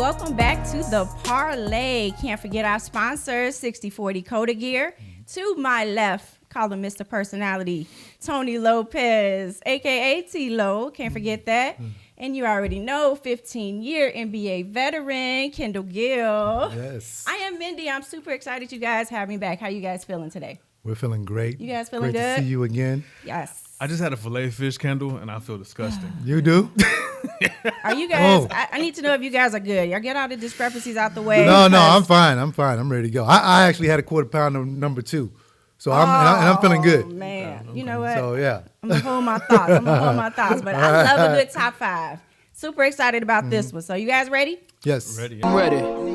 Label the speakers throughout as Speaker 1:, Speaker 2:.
Speaker 1: welcome back to the Parley. Can't forget our sponsors, 6040 Coda Gear. To my left, call him Mr. Personality, Tony Lopez, a.k.a. TLO. Can't forget that. And you already know, 15-year NBA veteran, Kendall Gill.
Speaker 2: Yes.
Speaker 1: I am Mindy. I'm super excited you guys have me back. How you guys feeling today?
Speaker 2: We're feeling great.
Speaker 1: You guys feeling
Speaker 2: great
Speaker 1: good?
Speaker 2: to see you again.
Speaker 1: Yes.
Speaker 3: I just had a filet fish, Kendall, and I feel disgusting.
Speaker 2: You do?
Speaker 1: Are you guys,
Speaker 2: Oh.
Speaker 1: I need to know if you guys are good. Y'all get all the discrepancies out the way.
Speaker 2: No,
Speaker 1: because-
Speaker 2: I'm fine. I'm ready to go. I actually had a quarter pound of number 2. So I'm feeling good.
Speaker 1: Man, you know what?
Speaker 2: So, yeah.
Speaker 1: I'm going to hold my thoughts. But I love a good top 5. Super excited about this one. So you guys ready?
Speaker 2: Yes.
Speaker 3: Ready?
Speaker 4: I'm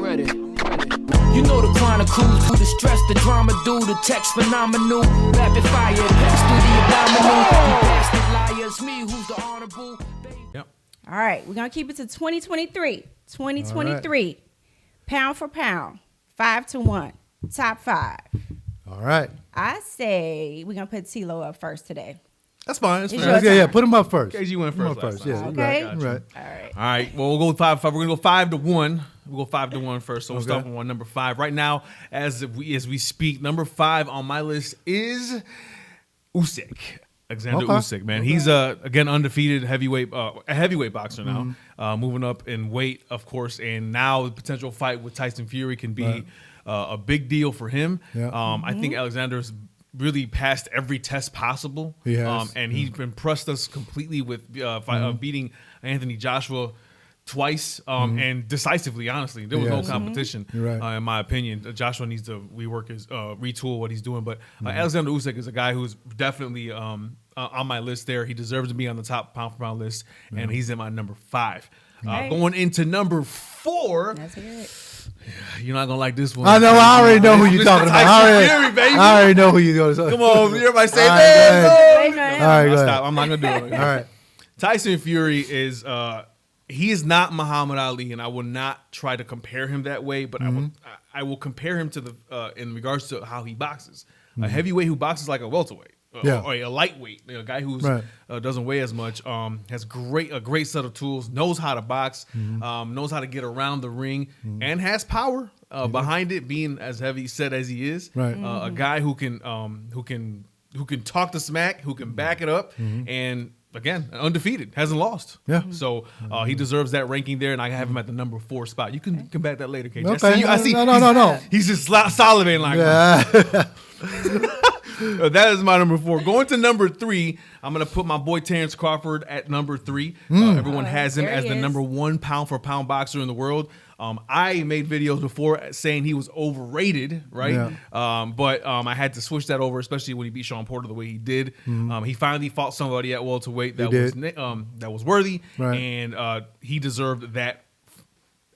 Speaker 4: ready. You know the chronicles, who the stress, the drama, do the text phenomenal, rapid fire, pass through the abdominal, bastard liars, me, who's the honorable.
Speaker 3: Yep.
Speaker 1: All right. We're going to keep it to 2023. 2023. Pound for pound. 5-1. Top 5.
Speaker 2: All right.
Speaker 1: I say we're going to put TLO up first today.
Speaker 3: That's fine. That's
Speaker 1: It's
Speaker 3: fair.
Speaker 1: your
Speaker 2: Yeah,
Speaker 1: time.
Speaker 2: put him up first.
Speaker 3: KG went
Speaker 2: Put him
Speaker 3: first.
Speaker 2: up
Speaker 3: last
Speaker 2: Yeah,
Speaker 3: time.
Speaker 1: Okay.
Speaker 2: right.
Speaker 1: All right.
Speaker 3: All right. Well, we'll go with 5-5. We're gonna go 5-1. We'll go 5-1 first. So we'll
Speaker 2: Okay.
Speaker 3: start with number 5. Right now, as we speak, number 5 on my list is Usyk. Alexander
Speaker 2: Okay.
Speaker 3: Usyk, man. He's again undefeated heavyweight, a heavyweight boxer now, moving up in weight, of course, and now the potential fight with Tyson Fury can be
Speaker 2: Right.
Speaker 3: a big deal for him.
Speaker 2: Yeah.
Speaker 3: I think Alexander's really passed every test possible.
Speaker 2: He has.
Speaker 3: And he's impressed us completely with beating Anthony Joshua twice and decisively. Honestly, there was no
Speaker 2: Yes.
Speaker 3: competition,
Speaker 2: You're right.
Speaker 3: in my opinion. Joshua needs to rework his retool what he's doing. But Alexander Usyk is a guy who's definitely on my list. There, he deserves to be on the top pound for pound list, and he's in my number 5.
Speaker 1: Okay.
Speaker 3: Going into number 4,
Speaker 1: Let's hear it.
Speaker 3: you're not gonna like this one.
Speaker 2: I know. I already know who you're
Speaker 3: Mr.
Speaker 2: talking about.
Speaker 3: Tyson Fury, baby.
Speaker 2: I already know who you're going to
Speaker 3: Come on, everybody say
Speaker 2: All right,
Speaker 3: man.
Speaker 2: go ahead.
Speaker 1: Wait, no,
Speaker 2: All right, go ahead.
Speaker 3: Stop. I'm not gonna do it.
Speaker 2: All right.
Speaker 3: Tyson Fury is he is not Muhammad Ali, and I will not try to compare him that way. But I will compare him to the in regards to how he boxes. A heavyweight who boxes like a welterweight,
Speaker 2: Yeah.
Speaker 3: or a lightweight, a guy who's
Speaker 2: Right.
Speaker 3: doesn't weigh as much. Has a great set of tools, knows how to box, knows how to get around the ring, and has power behind it. Being as heavy set as he is,
Speaker 2: Right.
Speaker 3: a guy who can talk the smack, who can back it up, and again, undefeated, hasn't lost.
Speaker 2: Yeah.
Speaker 3: So he deserves that ranking there, and I have him at the number 4 spot. You can come back that later, KJ.
Speaker 2: Okay.
Speaker 3: I see.
Speaker 2: No.
Speaker 3: He's just salivating like,
Speaker 2: Yeah.
Speaker 3: that is my number 4. Going to number 3, I'm going to put my boy Terrence Crawford at number 3. Everyone has him
Speaker 1: there
Speaker 3: as
Speaker 1: he
Speaker 3: the
Speaker 1: is.
Speaker 3: number 1 pound for pound boxer in the world. I made videos before saying he was overrated, right?
Speaker 2: Yeah.
Speaker 3: But I had to switch that over, especially when he beat Sean Porter the way he did. He finally fought somebody at welterweight that was worthy,
Speaker 2: Right.
Speaker 3: and he deserved that.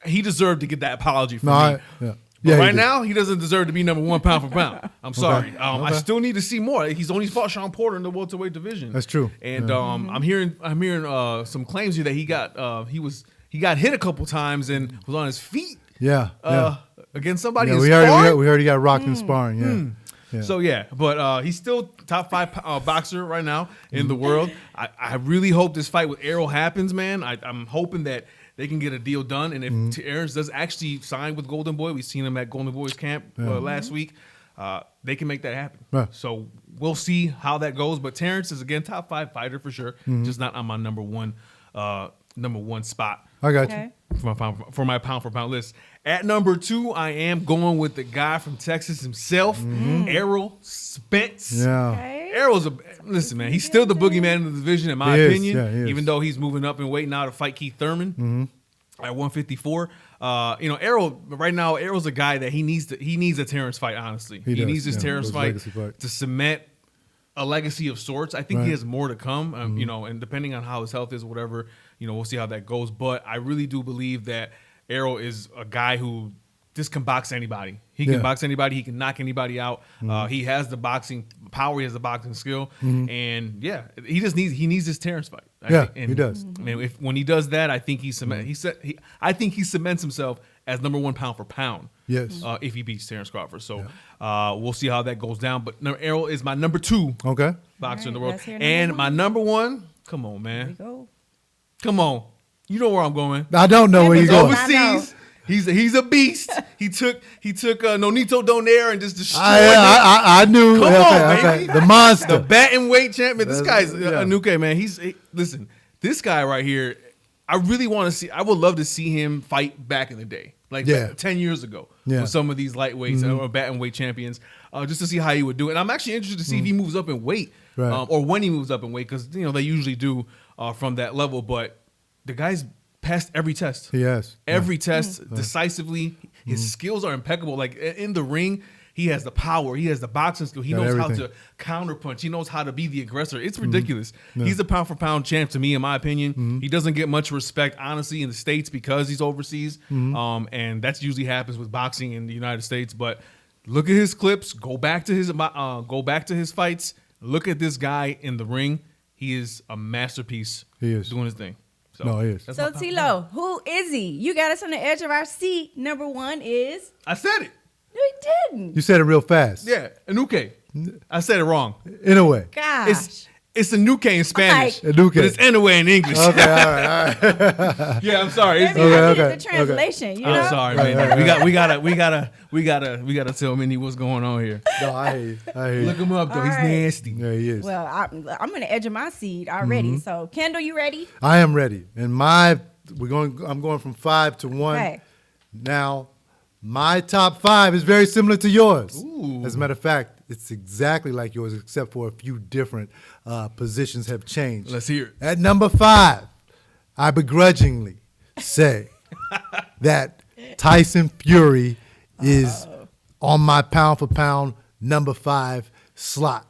Speaker 3: He deserved to get that apology from
Speaker 2: No,
Speaker 3: me.
Speaker 2: yeah.
Speaker 3: But
Speaker 2: Yeah, he
Speaker 3: right
Speaker 2: did.
Speaker 3: now, he doesn't deserve to be number 1 pound for pound. I'm sorry. I
Speaker 2: Okay.
Speaker 3: still need to see more. He's only fought Sean Porter in the welterweight division.
Speaker 2: That's true.
Speaker 3: And I'm hearing some claims here that he got hit a couple times and was on his feet
Speaker 2: Yeah.
Speaker 3: against somebody.
Speaker 2: Yeah,
Speaker 3: in
Speaker 2: we
Speaker 3: sparring.
Speaker 2: already got rocked in sparring. Yeah. Yeah.
Speaker 3: So but he's still top 5 boxer right now in the world. I really hope this fight with Errol happens, man. I'm hoping that they can get a deal done, and if Terrence does actually sign with Golden Boy, we've seen him at Golden Boy's camp last week. They can make that happen.
Speaker 2: Right.
Speaker 3: So we'll see how that goes. But Terrence is again top 5 fighter for sure, just not on my number one spot.
Speaker 2: I got
Speaker 1: Okay.
Speaker 2: you.
Speaker 3: For my pound for pound list. At number 2, I am going with the guy from Texas himself, Errol Spence.
Speaker 2: Yeah.
Speaker 1: Okay.
Speaker 3: Errol's listen, man. He's still the boogeyman in the division, in my
Speaker 2: He is,
Speaker 3: opinion.
Speaker 2: yeah, he is.
Speaker 3: Even though he's moving up in weight now to fight Keith Thurman at 154. Errol right now. Errol's a guy that he needs a Terrence fight. Honestly, he
Speaker 2: does,
Speaker 3: needs his
Speaker 2: yeah,
Speaker 3: Terrence
Speaker 2: his
Speaker 3: fight
Speaker 2: legacy fight.
Speaker 3: to cement a legacy of sorts. I think he
Speaker 2: Right.
Speaker 3: has more to come. And depending on how his health is, or whatever, we'll see how that goes. But I really do believe that Errol is a guy who just can box anybody. He can
Speaker 2: Yeah.
Speaker 3: box anybody. He can knock anybody out. He has the boxing power. He has the boxing skill. And he just needs this Terrence fight.
Speaker 2: He does.
Speaker 3: And when he does that, I think he cements himself as number 1 pound for pound.
Speaker 2: Yes.
Speaker 3: If he beats Terrence Crawford. So we'll see how that goes down. But Errol is my number 2
Speaker 2: Okay.
Speaker 3: boxer in the
Speaker 1: All right,
Speaker 3: world.
Speaker 1: let's hear number
Speaker 3: And
Speaker 1: one.
Speaker 3: my number 1, come on,
Speaker 1: Here we
Speaker 3: man.
Speaker 1: go.
Speaker 3: Come on. You know where I'm going.
Speaker 2: I don't know where
Speaker 1: Yeah,
Speaker 2: you're
Speaker 1: but
Speaker 2: going.
Speaker 1: I know.
Speaker 3: Overseas. He's a beast. He took Nonito Donaire and just destroyed
Speaker 2: I knew.
Speaker 3: Come on,
Speaker 2: okay.
Speaker 3: baby.
Speaker 2: The monster.
Speaker 3: The bantamweight champion. This guy's
Speaker 2: yeah.
Speaker 3: Anuke, man. Listen. This guy right here. I really want to see. I would love to see him fight back in the day, like 10 years ago, with some of these lightweights or bantamweight champions, just to see how he would do it. And I'm actually interested to see if he moves up in weight, or when he moves up in weight, because they usually do from that level. But the guy's passed every test.
Speaker 2: Yes.
Speaker 3: Every test decisively. His skills are impeccable. Like in the ring, he has the power. He has the boxing skill. He knows how to counterpunch. He knows how to be the aggressor. It's ridiculous. Yeah. He's a pound for pound champ to me, in my opinion. He doesn't get much respect, honestly, in the States because he's overseas. And that usually happens with boxing in the United States. But look at his clips. Go back to his fights. Look at this guy in the ring. He is a masterpiece.
Speaker 2: He is
Speaker 3: doing his thing. So,
Speaker 2: no, he is.
Speaker 1: So TLO, who is he? You got us on the edge of our seat. Number one is.
Speaker 3: I said it.
Speaker 1: No, he didn't.
Speaker 2: You said it real fast.
Speaker 3: Yeah, Anuke. I said it wrong.
Speaker 2: In a way.
Speaker 1: Gosh.
Speaker 3: It's Anuke in Spanish,
Speaker 2: Anuke.
Speaker 3: but it's Inoue in English.
Speaker 2: Okay, all right.
Speaker 3: Yeah, I'm sorry.
Speaker 1: Maybe I needed the translation. You know?
Speaker 3: I'm sorry, man. We gotta tell Minnie what's going on here.
Speaker 2: No, I hear you.
Speaker 3: Look him up though.
Speaker 1: All
Speaker 3: He's
Speaker 1: right.
Speaker 3: nasty.
Speaker 2: Yeah, he is.
Speaker 1: Well, I'm on the edge of my seat already. So, Kendall, you ready?
Speaker 2: I am ready. And I'm going from 5 to 1.
Speaker 1: Okay.
Speaker 2: Now, my top 5 is very similar to yours.
Speaker 3: Ooh.
Speaker 2: As a matter of fact, it's exactly like yours, except for a few different positions have changed.
Speaker 3: Let's hear it.
Speaker 2: At number 5, I begrudgingly say that Tyson Fury is on my pound for pound number 5 slot.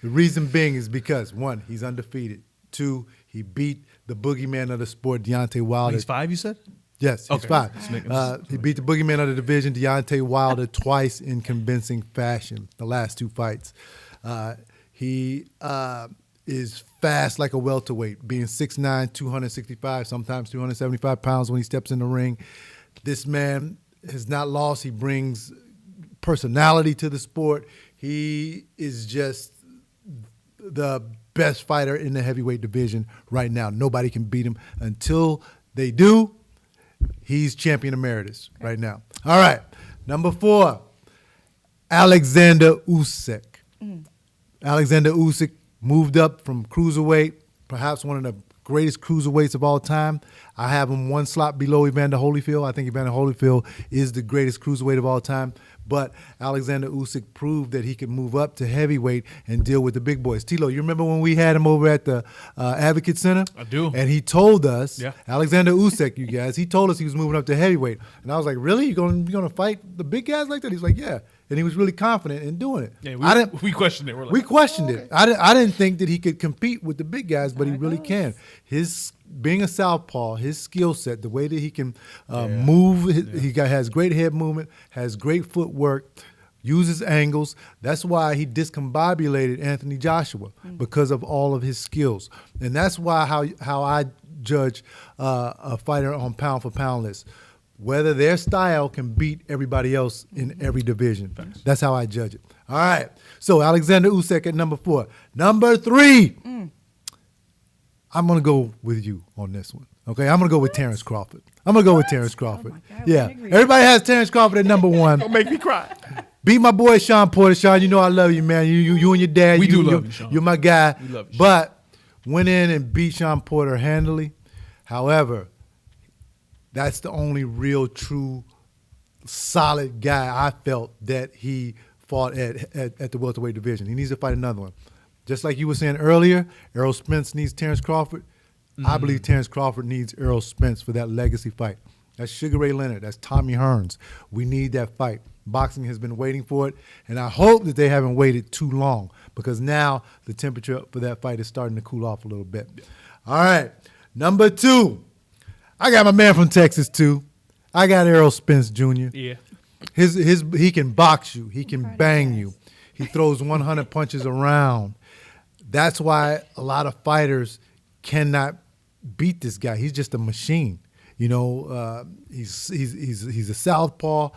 Speaker 2: The reason being is because 1, he's undefeated. 2, he beat the boogeyman of the sport, Deontay Wilder.
Speaker 3: He's 5, you said?
Speaker 2: Yes, he's
Speaker 3: Okay.
Speaker 2: 5. He beat the boogeyman of the division, Deontay Wilder, twice in convincing fashion, the last 2 fights. He is fast like a welterweight, being 6'9", 265, sometimes 275 pounds when he steps in the ring. This man has not lost. He brings personality to the sport. He is just the best fighter in the heavyweight division right now. Nobody can beat him. Until they do, he's champion emeritus right now. All right, number 4, Alexander Usyk. Alexander Usyk moved up from cruiserweight, perhaps one of the greatest cruiserweights of all time. I have him 1 slot below Evander Holyfield. I think Evander Holyfield is the greatest cruiserweight of all time. But Alexander Usyk proved that he could move up to heavyweight and deal with the big boys. TLO, you remember when we had him over at the Advocate Center?
Speaker 3: I do.
Speaker 2: And he told us,
Speaker 3: Yeah.
Speaker 2: Alexander Usyk, you guys, he told us he was moving up to heavyweight. And I was like, really? You're going to fight the big guys like that? He's like, yeah. And he was really confident in doing it.
Speaker 3: Yeah, we questioned it. We're like,
Speaker 2: We questioned it. I didn't think that he could compete with the big guys, but he really can. His being a southpaw, his skill set, the way that he can move, has great head movement, has great footwork, uses angles. That's why he discombobulated Anthony Joshua, because of all of his skills. And that's why how I judge a fighter on pound for pound list. Whether their style can beat everybody else in every division. Thanks. That's how I judge it. All right. So Alexander Usyk at number 4. Number 3. I'm going to go with you on this one. Okay? I'm going to go with Terrence Crawford. I'm going to go with Terrence Crawford.
Speaker 1: Oh my God,
Speaker 2: yeah. Everybody has Terrence Crawford at number 1.
Speaker 3: don't make me cry.
Speaker 2: Beat my boy Sean Porter. Sean, you know I love you, man. You and your dad.
Speaker 3: We do love you, Sean.
Speaker 2: You're my guy.
Speaker 3: We love you, Sean.
Speaker 2: But went in and beat Sean Porter handily. However, that's the only real, true, solid guy I felt that he fought at the welterweight division. He needs to fight another one. Just like you were saying earlier, Errol Spence needs Terrence Crawford. I believe Terrence Crawford needs Errol Spence for that legacy fight. That's Sugar Ray Leonard. That's Tommy Hearns. We need that fight. Boxing has been waiting for it, and I hope that they haven't waited too long, because now the temperature for that fight is starting to cool off a little bit. All right, number 2. I got my man from Texas too. I got Errol Spence Jr.
Speaker 3: Yeah.
Speaker 2: He can box you. He can bang you. He throws 100 punches around. That's why a lot of fighters cannot beat this guy. He's just a machine. You know, he's a southpaw.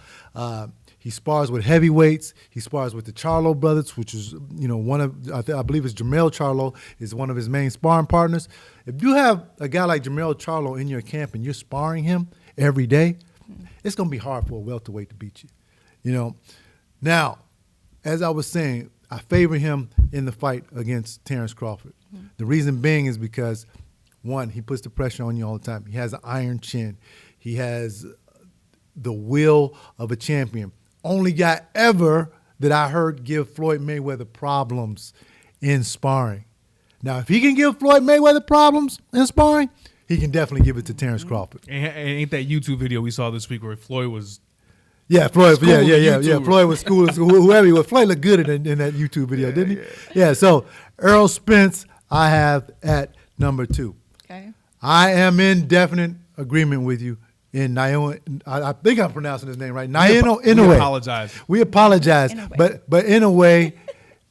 Speaker 2: He spars with heavyweights. He spars with the Charlo brothers, which is, you know, one of, I believe it's Jermell Charlo is one of his main sparring partners. If you have a guy like Jermell Charlo in your camp and you're sparring him every day, it's going to be hard for a welterweight to beat you. You know, now, as I was saying, I favor him in the fight against Terrence Crawford. The reason being is because, one, he puts the pressure on you all the time. He has an iron chin. He has the will of a champion. Only guy ever that I heard give Floyd Mayweather problems in sparring. Now, if he can give Floyd Mayweather problems in sparring, he can definitely give it to Terrence Crawford.
Speaker 3: And ain't that YouTube video we saw this week where Floyd was...
Speaker 2: Yeah, Floyd.
Speaker 3: Schooling
Speaker 2: Yeah. Floyd was schooling whoever he was. Floyd looked good in that YouTube video, didn't he? Yeah. So Errol Spence, I have at number 2.
Speaker 1: Okay.
Speaker 2: I am in definite agreement with you in Naoya. I think I'm pronouncing his name right. Naoya Inoue.
Speaker 3: We apologize.
Speaker 2: We apologize,
Speaker 1: Inoue.
Speaker 2: but in a way,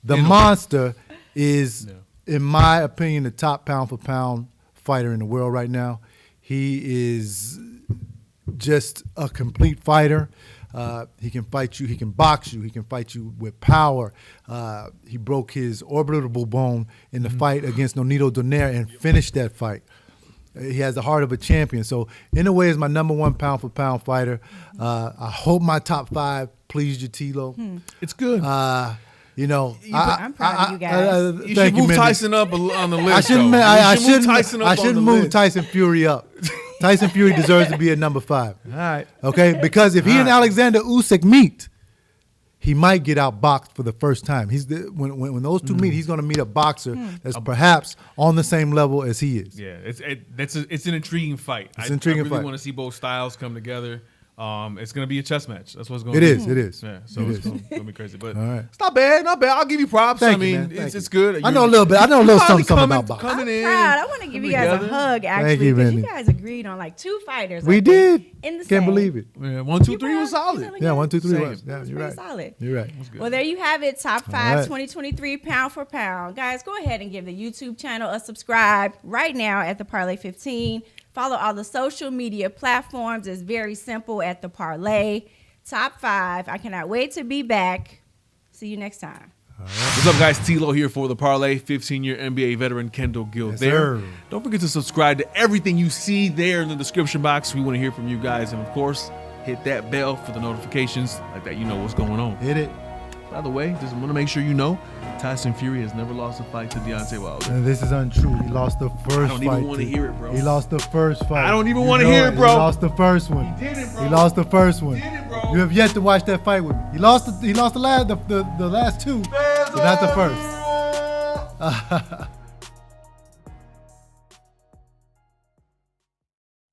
Speaker 2: the
Speaker 3: Inoue.
Speaker 2: monster is, in my opinion, the top pound for pound fighter in the world right now. He is just a complete fighter. He can fight you. He can box you. He can fight you with power. He broke his orbital bone in the fight against Nonito Donaire and finished that fight. He has the heart of a champion. So, in a way, is my number 1 pound for pound fighter. I hope my top 5 pleased you, TLO.
Speaker 3: It's good.
Speaker 2: You know,
Speaker 1: I'm proud of you guys.
Speaker 3: You should move Tyson up on the list.
Speaker 2: I shouldn't.
Speaker 3: though.
Speaker 2: I
Speaker 3: You should move
Speaker 2: shouldn't.
Speaker 3: Tyson up
Speaker 2: I
Speaker 3: on
Speaker 2: shouldn't
Speaker 3: the
Speaker 2: move
Speaker 3: list.
Speaker 2: Tyson Fury up. Tyson Fury deserves to be at number 5.
Speaker 3: All right.
Speaker 2: Okay, because if he and Alexander Usyk meet, he might get outboxed for the first time. When those two meet, he's going to meet a boxer that's perhaps on the same level as he is.
Speaker 3: Yeah, it's an intriguing fight.
Speaker 2: It's an intriguing
Speaker 3: I really
Speaker 2: fight.
Speaker 3: want to see both styles come together. It's going to be a chess match. That's what's going
Speaker 2: It
Speaker 3: to be.
Speaker 2: is. It is.
Speaker 3: Yeah, so it's going to be crazy. But
Speaker 2: All right.
Speaker 3: it's not bad. Not bad. I'll give you props.
Speaker 2: Thank
Speaker 3: I
Speaker 2: you,
Speaker 3: mean,
Speaker 2: man. Thank
Speaker 3: it's
Speaker 2: you.
Speaker 3: good.
Speaker 2: I know a little bit. I know a little something about boxing.
Speaker 3: Coming in.
Speaker 1: Proud. I want to give you guys a
Speaker 3: together.
Speaker 1: hug, actually,
Speaker 2: Thank you,
Speaker 1: because you
Speaker 2: Mandy.
Speaker 1: guys agreed on like 2 fighters.
Speaker 2: We
Speaker 1: I think,
Speaker 2: did.
Speaker 1: In the
Speaker 2: Can't
Speaker 1: same.
Speaker 2: believe it.
Speaker 3: Yeah, 1, 2, 3
Speaker 1: You
Speaker 3: was
Speaker 1: proud?
Speaker 3: solid.
Speaker 1: You sound
Speaker 2: Yeah, 1, 2, 3
Speaker 3: Same.
Speaker 2: was. Yeah,
Speaker 1: That's
Speaker 2: you're
Speaker 1: pretty
Speaker 2: right.
Speaker 1: solid.
Speaker 2: You're right.
Speaker 1: Well, there you have it. Top 5
Speaker 2: right.
Speaker 1: 2023 pound for pound. Guys, go ahead and give the YouTube channel a subscribe right now at the Parley 15. Follow all the social media platforms. It's very simple at the Parley. Top 5. I cannot wait to be back. See you next time.
Speaker 3: What's up, guys? TLO here for the Parlay. 15-year NBA veteran Kendall Gill
Speaker 2: Yes,
Speaker 3: there.
Speaker 2: sir.
Speaker 3: Don't forget to subscribe to everything you see there in the description box. We want to hear from you guys. And, of course, hit that bell for the notifications. Like that, you know what's going on.
Speaker 2: Hit it.
Speaker 3: By the way, just want to make sure you know, Tyson Fury has never lost a fight to Deontay Wilder.
Speaker 2: And this is untrue. He lost the first fight.
Speaker 3: I don't even want to hear it, bro.
Speaker 2: He lost the first fight.
Speaker 3: I don't even
Speaker 2: You
Speaker 3: wanna
Speaker 2: know
Speaker 3: hear it, bro.
Speaker 2: He lost the first one.
Speaker 3: He did it, bro.
Speaker 2: He lost the first one.
Speaker 3: He did it, bro.
Speaker 2: You have yet to watch that fight with me. He lost the last 2, but not the first.